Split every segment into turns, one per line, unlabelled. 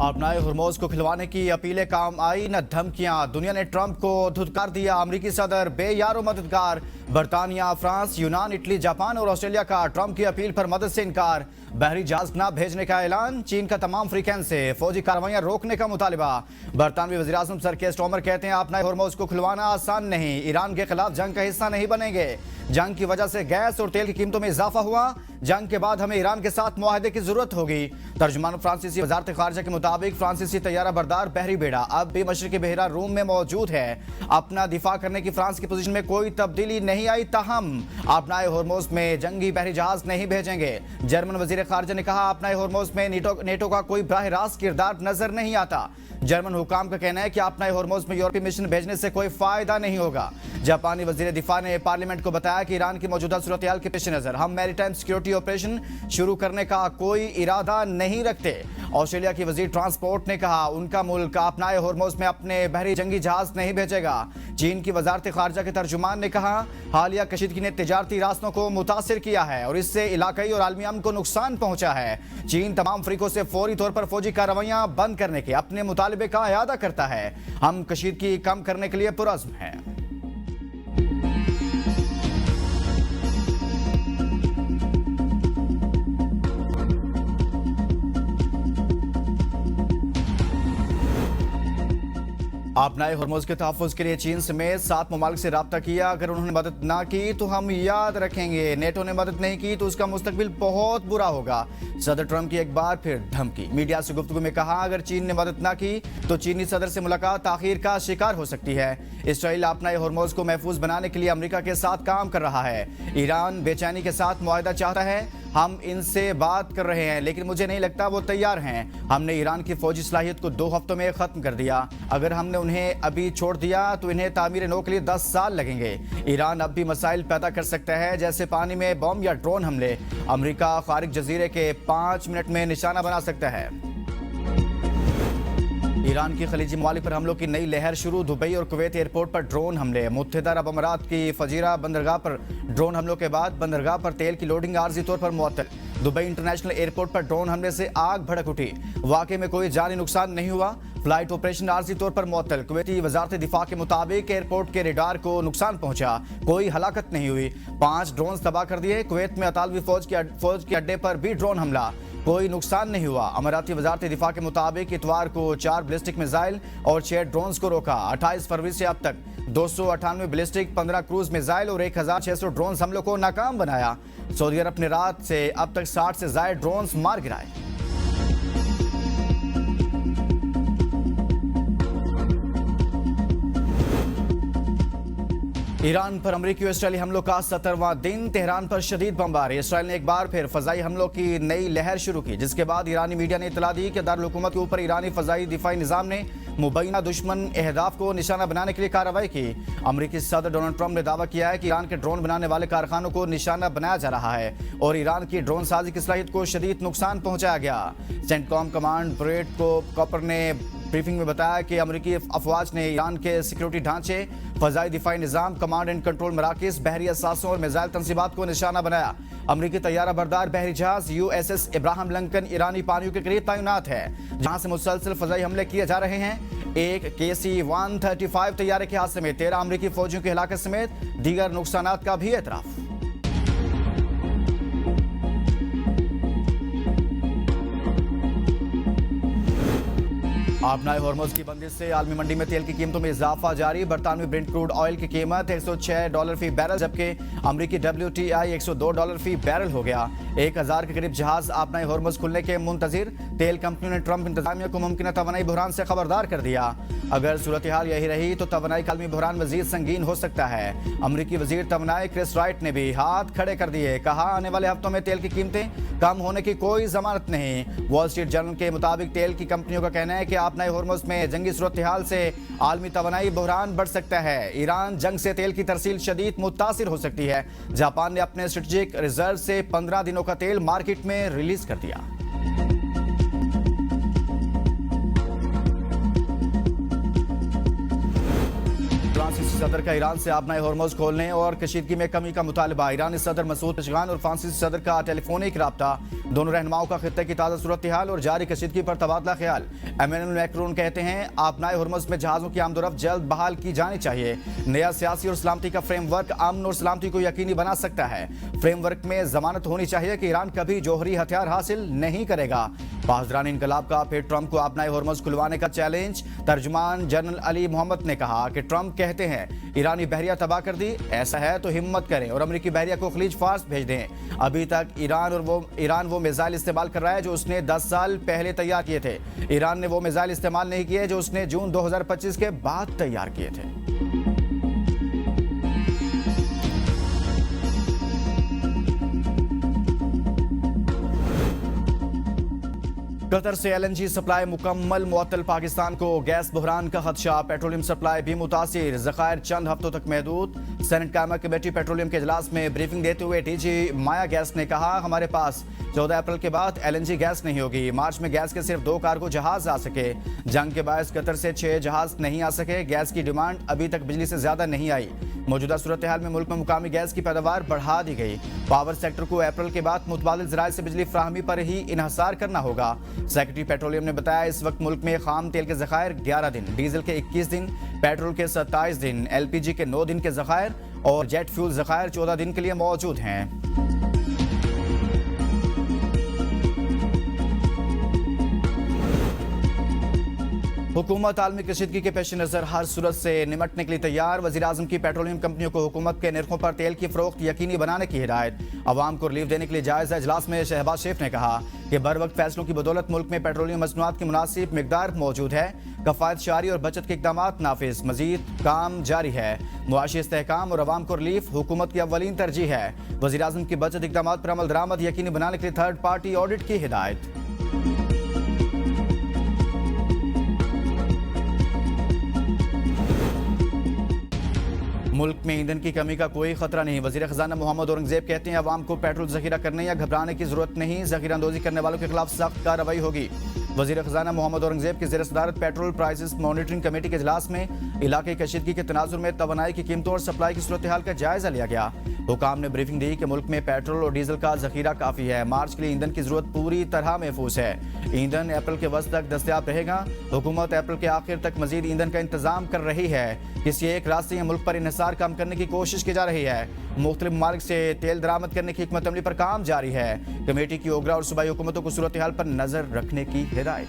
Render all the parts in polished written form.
अपनाए हुर्मुज़ को खिलवाने की अपीलें काम आई न धमकियां। दुनिया ने ट्रंप को धुतकार दिया। अमरीकी सदर बेयारो मददगार। बरतानिया, फ्रांस, यूनान, इटली, जापान और ऑस्ट्रेलिया का ट्रंप की अपील पर मदद से इनकार। बहरी जहाज न भेजने का ऐलान। चीन का तमाम फ्रीकैन से फौजी कार्रवाइयां रोकने का मुतालिबा। बरतानवी वज़ीर-ए-आज़म सर केयर स्टार्मर कहते हैं अपनाए हुर्मुज़ को खुलवाना आसान नहीं। ईरान के खिलाफ जंग का हिस्सा नहीं बनेंगे। जंग की वजह से गैस और तेल की कीमतों में इजाफा हुआ। जंग के बाद हमें ईरान के साथ मुआहदे की जरूरत होगी। तर्जुमान फ्रांसीसी वजारत खारजा के मुताबिक फ्रांसीसी तैयारा बरदार बहरी बेड़ा अब भी मशरकी बहरा रूम में मौजूद है। अपना दिफा करने की फ्रांस की पोजीशन में कोई तब्दीली नहीं आई। ताहम अपनाए हुर्मुज़ में जंगी बहरी जहाज नहीं भेजेंगे। जर्मन वजीर खारजा ने कहा अपनाए हुर्मुज़ में नेटो का कोई बराह रास्त किरदार नजर नहीं आता। जर्मन हुकाम का कहना है कि अपनाए हुर्मुज़ में यूरोपीय मिशन भेजने से कोई फायदा नहीं होगा। जापानी वजीर दिफा ने पार्लियामेंट को बताया कि ईरान की मौजूदा सूरत हाल के पेश नजर हम मैरीटाइम सिक्योरिटी ऑपरेशन शुरू करने का कोई इरादा नहीं रखते। ऑस्ट्रेलिया की वजीर ट्रांसपोर्ट ने कहा उनका मुल्क अपनाए हुर्मुज़ में अपने बहरी जंगी जहाज नहीं भेजेगा। चीन की वजारत खारजा के तर्जुमान ने कहा हालिया कशीदगी ने तिजारती रास्तों को मुतासिर किया है और इससे इलाकाई और आलमी अमन को नुकसान पहुंचा है। चीन तमाम फरीकों से फौरी तौर पर फौजी कार्रवाइयां बंद करने के अपने मुतालबे का इयादा करता है। हम कशीदगी कम करने के लिए पुरअज़्म हैं। अपनाए हुर्मुज़ के तहफ़्फ़ुज़ के लिए चीन समेत 7 ममालिक से रब्ता किया। अगर उन्होंने मदद ना की तो हम याद रखेंगे। नेटो ने मदद नहीं की तो उसका मुस्तकबिल बहुत बुरा होगा। सदर ट्रंप की एक बार फिर धमकी। मीडिया से गुफ्तगू में कहा अगर चीन ने मदद ना की तो चीनी सदर से मुलाकात ताख़ीर का शिकार हो सकती है। इसराइल अपनाए हुर्मुज़ को महफूज बनाने के लिए अमेरिका के साथ काम कर रहा है। ईरान बेचैनी के साथ मुआहदा चाहता है। हम इनसे बात कर रहे हैं लेकिन मुझे नहीं लगता वो तैयार हैं। हमने ईरान की फौजी सलाहियत को 2 हफ्तों में ख़त्म कर दिया। अगर हमने उन्हें अभी छोड़ दिया तो इन्हें तामीर नौ के लिए 10 साल लगेंगे। ईरान अब भी मसाइल पैदा कर सकता है जैसे पानी में बम या ड्रोन हमले। अमेरिका खारिज जजीरे के 5 मिनट में निशाना बना सकता है। ईरान की खलीजी ममालिक पर हमलों की नई लहर शुरू। दुबई और कुवैत एयरपोर्ट पर ड्रोन हमले। मुत्तहिदा अरब अमारात की फजीरा बंदरगाह पर ड्रोन हमलों के बाद बंदरगाह पर तेल की लोडिंग आर्जी तौर पर मुअत्तल। दुबई इंटरनेशनल एयरपोर्ट पर ड्रोन हमले से आग भड़क उठी। वाकई में कोई जानी नुकसान नहीं हुआ। फ्लाइट ऑपरेशन आर्जी तौर पर मुअत्तल। कुवैती वजारत दिफा के मुताबिक एयरपोर्ट के रेडार को नुकसान पहुंचा, कोई हलाकत नहीं हुई। 5 ड्रोन तबाह कर दिए। कुवैत में अतालवी फौज के अड्डे पर भी ड्रोन हमला, कोई नुकसान नहीं हुआ। अमाराती वजारत दिफा के मुताबिक इतवार को 4 बैलिस्टिक मिसाइल और 6 ड्रोन्स को रोका। 28 फरवरी से अब तक 298 बैलिस्टिक, 15 क्रूज मिसाइल और 1600 ड्रोन्स हमलों को नाकाम बनाया। सऊदी अरब ने रात से अब तक 60 से ज्यादा ड्रोन्स मार गिराए। ईरान पर अमरीकी और इसराइली हमलों का 17वां दिन। तेहरान पर शदीद बमबारी। इसराइल ने एक बार फिर फजाई हमलों की नई लहर शुरू की जिसके बाद ईरानी मीडिया ने इतला दी कि दारुल हुकूमत के ऊपर ईरानी फजाई दिफाई निज़ाम ने मुबैना दुश्मन अहदाफ को निशाना बनाने के लिए कार्रवाई की। अमरीकी सदर डोनाल्ड ट्रंप ने दावा किया है कि ईरान के ड्रोन बनाने वाले कारखानों को निशाना बनाया जा रहा है और ईरान की ड्रोन साजी की सलाहियत को शदीद नुकसान पहुंचाया गया। सेंटकॉम कमांड ब्रेड कॉपर ने ब्रीफिंग में बताया कि अमरीकी अफवाज ने ईरान के सिक्योरिटी ढांचे, फजाई दिफाई निज़ाम, कमांड एंड कंट्रोल मराकज़, बहरी असासों और मिसाइल तंसीबात को निशाना बनाया। अमरीकी तैयारा बरदार बहरी जहाज USS इब्राहिम लिंकन ईरानी पानियों के करीब तैनात है जहां से मुसलसल फजाई हमले किए जा रहे हैं। एक KC-135 तैयारे के हादसे में 13 अमरीकी फौजियों की हलाकत समेत दीगर नुकसानात का भी एतराफ। अपनाए हुर्मुज़ की बंदिश से आलमी मंडी में तेल की कीमतों में इजाफा जारी। बरतानवी ब्रेंट क्रूड ऑयल की कीमत $106 फी बैरल जबकि अमरीकी WTI $102 फी बैरल हो गया। 1000 के करीब जहाज अपनाए हुर्मुज़ खुलने के मुंतजिर। तेल कंपनियों ने ट्रंप इंतजामिया को मुमकिन तवानाई बहरान से खबरदार कर दिया। अगर सूरत हाल यही रही तो तवानाई का आलमी बहरान मजीद संगीन हो सकता है। अमरीकी वजीर तवानाई क्रिस राइट ने भी हाथ खड़े कर दिए। कहा आने वाले हफ्तों में तेल की कीमतें कम होने की कोई जमानत नहीं। वॉल स्ट्रीट जर्नल के मुताबिक तेल की कंपनियों का कहना है कि अपनाए हुर्मुज़ में जंगी सूरत हाल से आलमी तवानाई बहरान बढ़ सकता है। ईरान जंग से तेल की तरसील शदीद मुतासिर हो सकती है। जापान ने अपने स्ट्रेटेजिक रिजर्व से 15 दिनों का तेल मार्केट में रिलीज कर दिया। फ्रांसीसी सदर का ईरान से अपनाए हुर्मुज़ खोलने और कशीदगी में कमी का मुतालबा। ईरानी सदर मसूद पेशगान और फ्रांसीसी सदर का टेलीफोनिक राब्ता। दोनों रहनुमाओं का खित्ते की ताज़ा सूरत हाल और जारी कशीदगी पर तबादला ख्याल। एमेनुअल मैक्रोन कहते हैं आपनाए हुर्मुज़ में जहाज़ों की आमदोरफ्त जल्द बहाल की जानी चाहिए। नया सियासी और सलामती का फ्रेमवर्क अमन और सलामती को यकीनी बना सकता है। फ्रेमवर्क में जमानत होनी चाहिए कि ईरान कभी जौहरी हथियार हासिल नहीं करेगा। पासदारान इनकलाब का फिर ट्रंप को आपनाए हुर्मुज़ खुलवाने का चैलेंज। तर्जुमान जनरल अली मोहम्मद ने कहा कि ट्रंप कहते हैं ईरानी बहरिया तबाह कर दी, ऐसा है तो हिम्मत करें और अमेरिकी बहरिया को खलीज फार्स भेज दें। अभी तक ईरान वो मिसाइल इस्तेमाल कर रहा है जो उसने 10 साल पहले तैयार किए थे। ईरान ने वो मिसाइल इस्तेमाल नहीं किए जो उसने जून 2025 के बाद तैयार किए थे। कतर से एलएनजी सप्लाई मुकम्मल मुअत्तल। पाकिस्तान को गैस बहरान का खदशा। पेट्रोलियम सप्लाई भी मुतासिर। ज़खायर चंद हफ्तों तक महदूद। सेनेट कायमा कमेटी पेट्रोलियम के इजलास में ब्रीफिंग देते हुए डीजी माया गैस ने कहा हमारे पास 14 अप्रैल के बाद एलएनजी गैस नहीं होगी। मार्च में गैस के सिर्फ 2 कार्गो जहाज आ सके। जंग के बायस कतर से 6 जहाज नहीं आ सके। गैस की डिमांड अभी तक बिजली से ज्यादा नहीं आई। मौजूदा सूरत हाल में मुल्क में मुकामी गैस की पैदावार बढ़ा दी गई। पावर सेक्टर को अप्रैल के बाद मुतबादिल ज़राए से बिजली फ्राहमी पर ही इन्हसार करना होगा। सेक्रेटरी पेट्रोलियम ने बताया इस वक्त मुल्क में खाम तेल के ज़खायर 11 दिन, डीजल के 21 दिन, पेट्रोल के 27 दिन, एलपीजी के 9 दिन के ज़खायर और जेट फ्यूल ज़खायर 14 दिन के लिए मौजूद हैं। हुकूमत आलमी कशीदगी के पेश नज़र हर सूरत से निमटने के लिए तैयार। वज़ीर-ए-आज़म की पेट्रोलियम कंपनियों को हुकूमत के निर्खों पर तेल की फरोख्त यकीनी बनाने की हिदायत। अवाम को रिलीफ देने के लिए जायज़ा इजलास में शहबाज शरीफ ने कहा कि बर वक्त फैसलों की बदौलत मुल्क में पेट्रोलियम मसनूआत की मुनासिब मिकदार मौजूद है। कफ़ायत शारी और बचत के इक़दाम नाफिज, मजीद काम जारी है। मुआशी इस्तेहकाम और अवाम को रिलीफ हुकूमत की अव्वलीन तरजीह है। वज़ीर-ए-आज़म की बचत इक़दाम पर अमल दरामद यकीनी बनाने के लिए थर्ड पार्टी ऑडिट की हिदायत। मुल्क में ईंधन की कमी का कोई खतरा नहीं। वज़ीर ख़ज़ाना मोहम्मद औरंगज़ेब कहते हैं अवाम को पेट्रोल ज़ख़ीरा करने या घबराने की ज़रूरत नहीं। ज़ख़ीरा अंदोज़ी करने वालों के खिलाफ सख्त कार्रवाई होगी। वज़ीर ख़ज़ाना मोहम्मद औरंगज़ेब की ज़ेर सदारत पेट्रोल प्राइसेस मॉनिटरिंग कमेटी के इजलास में इलाके कशीदगी के तनाजुर में तवानाई की कीमतों और सप्लाई की सूरत हाल का जायज़ा लिया गया। हुकाम ने ब्रीफिंग दी कि मुल्क में पेट्रोल और डीजल का ज़ख़ीरा काफ़ी है। मार्च के लिए ईंधन की ज़रूरत पूरी तरह महफूज है। ईंधन अप्रैल के वस्त तक दस्तयाब रहेगा। हुकूमत अप्रैल के आखिर तक मजीद ईंधन का इंतजाम कर रही है। किसी एक रास्ते या मुल्क पर इन्हिसार कम करने की कोशिश की जा रही है। मुख्तलिफ ममालिक से तेल दरामद करने की हिकमत अमली पर काम जारी है। कमेटी की ओगरा और सूबाई हुकूमतों को सूरत हाल पर नजर रखने की हिदायत।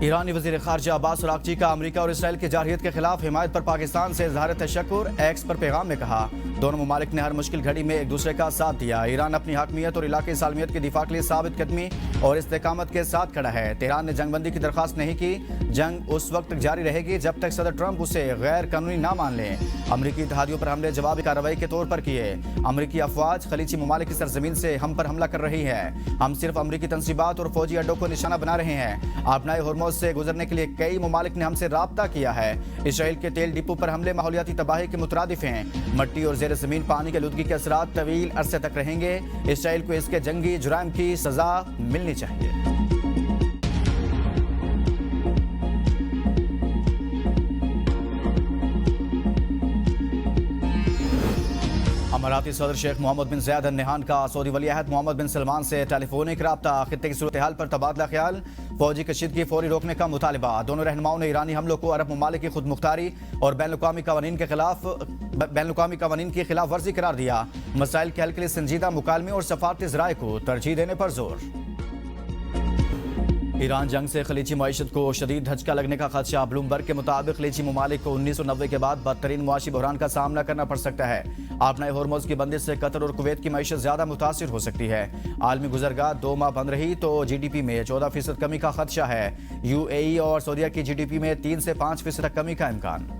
ईरानी वज़ीर ख़ारजा अब्बास अराग़ची का अमेरिका और इसराइल की जारहियत के खिलाफ हिमायत पर पाकिस्तान से इज़हार तशक्कुर। एक्स पर पैगाम में कहा दोनों ममालिक ने हर मुश्किल घड़ी में एक दूसरे का साथ दिया। ईरान अपनी हकमियत और इलाक़ाई सालमियत के दिफा के लिए साबित कदमी और इस्तेकामत के साथ खड़ा है। तेहरान ने जंगबंदी की दरख्वास्त नहीं की। जंग उस वक्त तक जारी रहेगी जब तक सदर ट्रंप उसे गैर कानूनी ना मान लें। अमरीकी इत्तेहादियों पर हमले जवाबी कार्रवाई के तौर पर किए। अमरीकी अफवाज खलीजी ममालिक की सरजमीन से हम पर हमला कर रही है। हम सिर्फ अमरीकी तंसीबात और फौजी अड्डों को निशाना बना रहे हैं। आपनाए हुर्मुज़ से गुजरने के लिए कई ममालिक ने हमसे राब्ता किया है। इसराइल के तेल डिपो पर हमले माहौलियाती तबाही के मुतरादिफ हैं। मट्टी और ज़ेर ज़मीन पानी के आलूदगी के असरात तवील अरसे तक रहेंगे। इसराइल को इसके जंगी जुराइम की सजा मिलनी चाहिए। अमाराती सदर शेख मोहम्मद बिन ज़ायद अल नहयान का सऊदी वली अहद मोहम्मद बिन सलमान से टेलीफोनिक राब्ता। खित्ते की सूरत हाल पर तबादला ख्याल। फौजी कशीदगी फौरी रोकने का मुतालिबा। दोनों रहनुमाओं ने ईरानी हमलों को अरब ममालिक की खुद मुख्तारी और बैनुल-अक़वामी कवानीन की खिलाफ वर्जी करार दिया। मसाइल के हल के लिए संजीदा मुकालमे और सफारती ज़राए को तरजीह देने पर जोर। ईरान जंग से खलीजी मईशत को शदीद धचका लगने का खदशा। ब्लूमबर्ग के मुताबिक खलीजी ममालिक को 1990 के बाद बदतरीन मुआशी बहरान का सामना करना पड़ सकता है। आपनाए हुर्मुज़ की बंदिश से कतर और कुवैत की मईशत ज्यादा मुतासिर हो सकती है। आलमी गुज़रगाह 2 माह बंद रही तो GDP में 14% कमी का खदशा है। UAE और सऊदीया की GDP में 3 से 5% तक कमी का इम्कान।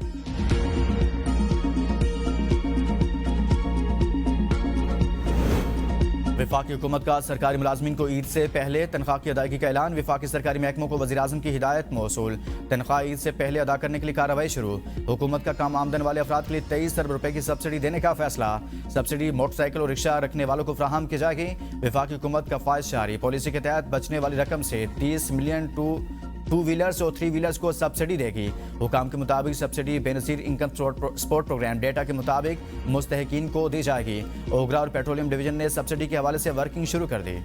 वफाकी हुकूमत का सरकारी मुलाजमीन को ईद से पहले तनख्वाह की अदायगी का ऐलान। वफाकी सरकारी महकमों को वज़ीर-ए-आज़म की हिदायत मौसूल। तनख्वाह ईद से पहले अदा करने के लिए कार्रवाई शुरू। हुकूमत का कम आमदन वाले अफराद के लिए 23 अरब रुपए की सब्सिडी देने का फैसला। सब्सिडी मोटरसाइकिल और रिक्शा रखने वालों को फराहम की जाएगी। वफाकी हुकूमत का फ़ायज़ जारी। पॉलिसी के तहत बचने वाली रकम से 30 मिलियन टू टू व्हीलर्स और थ्री व्हीलर्स को सब्सिडी देगी। हुकाम के मुताबिक subsidy Benazir income support program data के मुताबिक मुस्तहिकीन को दी जाएगी। ओगरा और पेट्रोलियम डिवीजन ने सब्सिडी के हवाले से वर्किंग शुरू कर दी।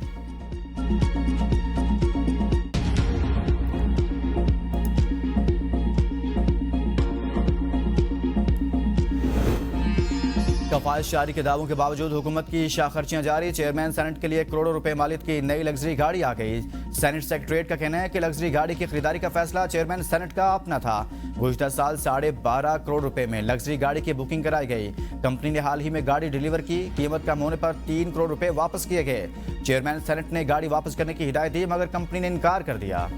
कफायत जारी के दावों के बावजूद हुकूमत की शाखर्चियां जारी। चेयरमैन सेनेट के लिए करोड़ों रुपए मालियत की नई लग्जरी गाड़ी आ गई। सेनेट सेक्रेटरीट का कहना है कि लग्जरी गाड़ी की खरीदारी का फैसला चेयरमैन सेनेट का अपना था। गुज़िश्ता साल 12.5 करोड़ रुपए में लग्जरी गाड़ी की बुकिंग कराई गई। कंपनी ने हाल ही में गाड़ी डिलीवर की। कीमत कम होने पर 3 करोड़ रुपए वापस किए गए। चेयरमैन सेनेट ने गाड़ी वापस करने की हिदायत दी, मगर कंपनी ने इनकार कर दिया।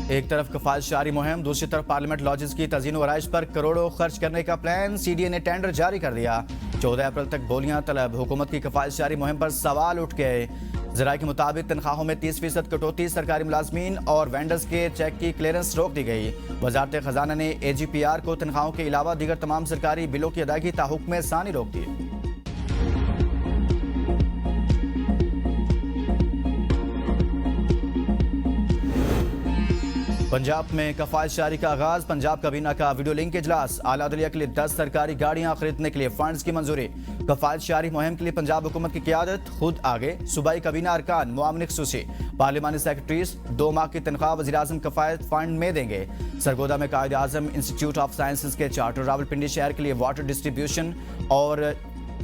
एक तरफ कफायत जारी मुहिम, दूसरी तरफ पार्लियामेंट लॉजेस की तज़ीन व आराइश पर करोड़ों खर्च करने का प्लान। CDA ने टेंडर जारी कर दिया। 14 अप्रैल तक बोलियां तलब। हुकूमत की कफायत जारी मुहिम पर सवाल उठ गए। ज़राए के मुताबिक तनख्वाहों में 30% कटौती, सरकारी मुलाजमीन और वेंडर्स के चेक की क्लियरेंस रोक दी गई। वजारत खजाना ने AGPR को तनख्वाहों के अलावा दीगर तमाम सरकारी बिलों की अदायगी ताहुक्म सानी रोक दी। पंजाब में कफायत जारी का आगाज। पंजाब काबीना का वीडियो लिंक इजलास। आला अदलिया के लिए 10 सरकारी गाड़ियां खरीदने के लिए फंड्स की मंजूरी। कफायत जारी मुहिम के लिए पंजाब हुकूमत की क़यादत खुद आगे। सूबाई काबीना अरकान मुआविन खुसूसी पार्लिमानी सेक्रेटरीज 2 माह की तनख्वाह वज़ीर-ए-आज़म कफायत फंड में देंगे। सरगोदा में कायद-ए-आज़म इंस्टीट्यूट ऑफ साइंसेज के चार्टर। रावलपिंडी शहर के लिए वाटर डिस्ट्रीब्यूशन और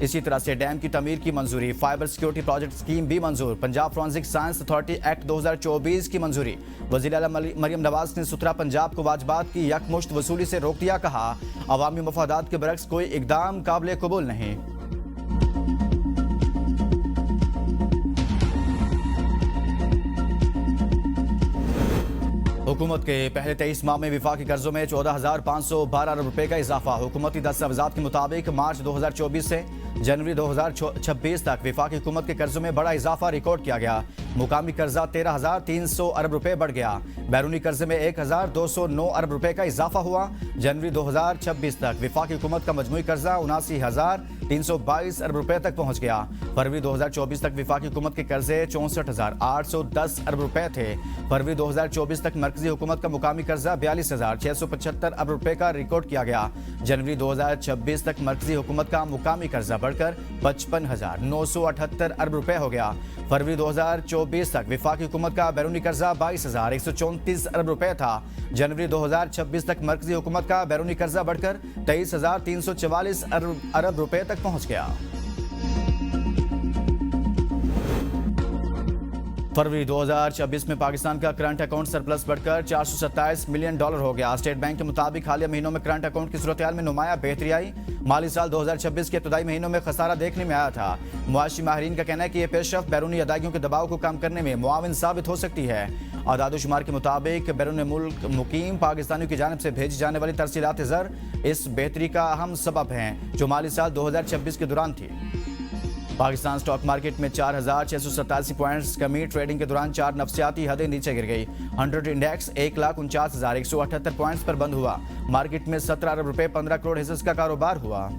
इसी तरह से डैम की तमीर की मंजूरी। फाइबर सिक्योरिटी प्रोजेक्ट स्कीम भी मंजूर। Punjab forensic science authority act 2024 की मंजूरी। वज़ीर आला मरियम नवाज ने सुथरा पंजाब को वाजबात की यकमुश्त वसूली से रोक दिया। कहा अवामी मफादात के बरक्स कोई इकदाम काबिल कबूल नहीं। हुकूमत के पहले 23 माह में विफाकी कर्जों में 14,512 अरब रुपए का इजाफा। हुकूमती दस्तावेज़ात के मुताबिक मार्च 2024 से जनवरी 2026 तक विफाकी हुकूमत के कर्जों में बड़ा इजाफा रिकॉर्ड किया गया। मुकामी कर्जा 13,300 अरब रुपए बढ़ गया। बैरूनी कर्जे में 1,209 अरब रुपए का इजाफा हुआ। जनवरी 2026 तक विफाकी हुकूमत का मजमूई कर्जा 79,322 अरब रुपए तक पहुंच गया। फरवरी 2024 तक विफाकी हुकूमत के कर्जे 64,810 अरब रुपए थे। फरवरी 2024 तक मरकजी हुकूमत का मुकामी कर्जा 42,675 अरब रुपए का रिकॉर्ड किया गया। जनवरी 2026 तक मरकजी हुकूमत का मुकामी कर्जा बढ़कर 55,978 अरब रुपए हो गया। फरवरी 2024 तक विफाकी हुकूमत का बैरूनी कर्जा 22,134 अरब रुपए था। जनवरी 2026 तक मरकजी हुकूमत का बैरूनी कर्जा बढ़कर 23,344 अरब रुपए तक पहुंच गया। फरवरी 2026 में पाकिस्तान का करंट अकाउंट सरप्लस बढ़कर $427 मिलियन हो गया। स्टेट बैंक के मुताबिक हालिया महीनों में करंट अकाउंट की सूरत-ए-हाल में नुमाया बेहतरी आई। माली साल 2026 के इब्तदाई महीनों में खसारा देखने में आया था। मुआशी माहिरीन का कहना है कि यह पेशरफ बैरूनी अदायगियों के दबाव को कम करने में मुआविन साबित हो सकती है। आदाद-ओ-शुमार के मुताबिक बैरून मुल्क मुकीम पाकिस्तानियों की जानिब से भेजी जाने वाली तरसीलात ज़र इस बेहतरी का अहम सबब हैं, जो माली साल 2026 के दौरान थी। पाकिस्तान स्टॉक मार्केट में 4,687 पॉइंट्स कमी। ट्रेडिंग के दौरान 4 नफसियाती हदें नीचे गिर गई। 100 इंडेक्स 1,49,178 पॉइंट्स पर बंद हुआ। मार्केट में 17 अरब रुपए 15 करोड़ हिस्से का कारोबार हुआ।